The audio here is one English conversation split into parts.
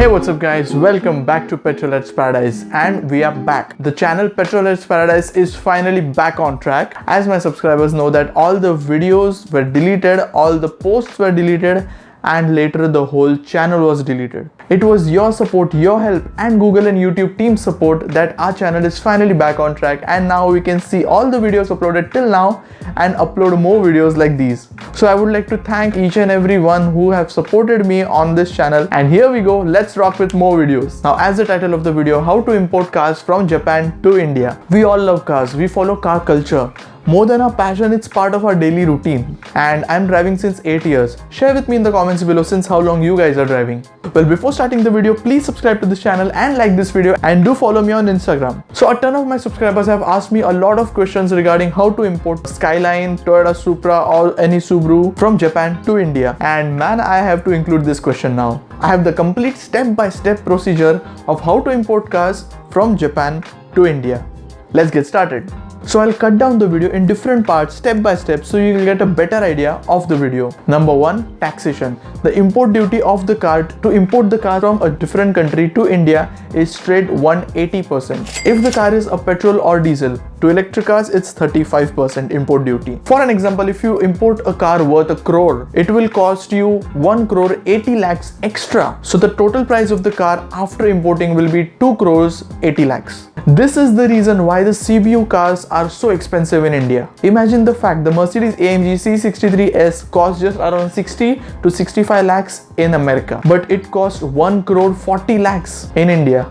Hey, what's up guys, welcome back to Petrolheads Paradise, and we are back. The channel Petrolheads Paradise is finally back on track, as my subscribers know that all the videos were deleted, all the posts were deleted, and later the whole channel was deleted. It was your support, your help, and Google and YouTube team support that our channel is finally back on track, and now we can see all the videos uploaded till now and upload more videos like these. So I would like to thank each and every one who have supported me on this channel, and here we go, let's rock with more videos. Now, as the title of the video, how to import cars from Japan to India. We all love cars, we follow car culture. More than our passion, it's part of our daily routine. And I'm driving since 8 years. Share with me in the comments below since how long you guys are driving. Well, before starting the video, please subscribe to this channel and like this video, and do follow me on Instagram. So a ton of my subscribers have asked me a lot of questions regarding how to import Skyline, Toyota Supra or any Subaru from Japan to India. And man, I have to include this question now. I have the complete step-by-step procedure of how to import cars from Japan to India. Let's get started. So I'll cut down the video in different parts step by step so you will get a better idea of the video. Number 1, taxation. The import duty of the car to import the car from a different country to India is straight 180%. If the car is a petrol or diesel, to electric cars it's 35% import duty. For an example, if you import a car worth a crore, it will cost you 1 crore 80 lakhs extra. So the total price of the car after importing will be 2 crores 80 lakhs. This is the reason why the CBU cars are so expensive in India. Imagine the fact the Mercedes-AMG C63S costs just around 60 to 65 lakhs in America, but it costs 1 crore 40 lakhs in India.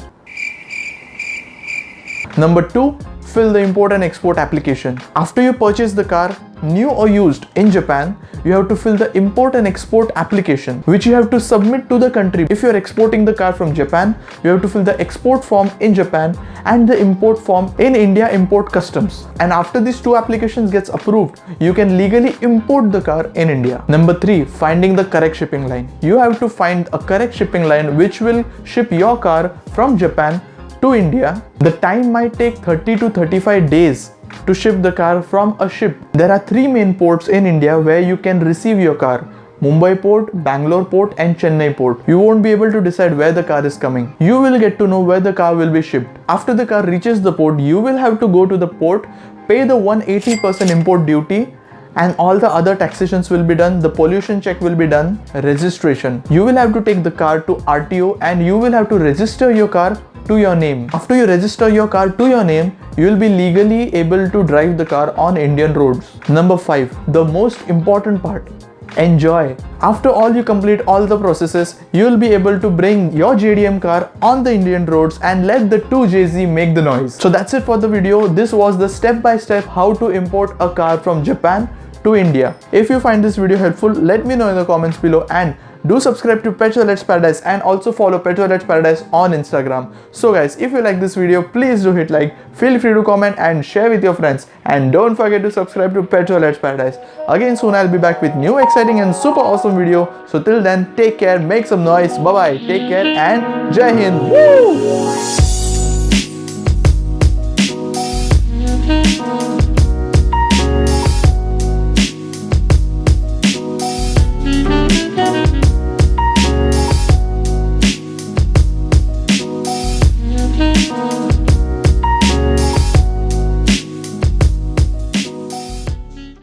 Number 2, fill the import and export application. After you purchase the car, new or used in Japan, you have to fill the import and export application, which you have to submit to the country. If you are exporting the car from Japan, you have to fill the export form in Japan and the import form in India Import Customs. And after these two applications gets approved, you can legally import the car in India. Number 3, finding the correct shipping line. You have to find a correct shipping line which will ship your car from Japan to India. The time might take 30 to 35 days to ship the car from a ship. There are 3 main ports in India where you can receive your car: Mumbai port, Bangalore port and Chennai port. You won't be able to decide where the car is coming. You will get to know where the car will be shipped. After the car reaches the port, you will have to go to the port, pay the 180% import duty, and all the other taxations will be done, the pollution check will be done, registration. You will have to take the car to RTO and you will have to register your car to your name. After you register your car to your name, you will be legally able to drive the car on Indian roads. Number 5, the most important part. Enjoy. After all you complete all the processes, you will be able to bring your JDM car on the Indian roads and let the 2JZ make the noise. So that's it for the video. This was the step-by-step how to import a car from Japan to India. If you find this video helpful, let me know in the comments below, and do subscribe to Petrolheads Paradise and also follow Petrolheads Paradise on Instagram. So guys, if you like this video, please do hit like, feel free to comment and share with your friends, and don't forget to subscribe to Petrolheads Paradise. Again soon I'll be back with new exciting and super awesome video. So till then, take care, make some noise, bye bye, take care and Jai Hind. Woo!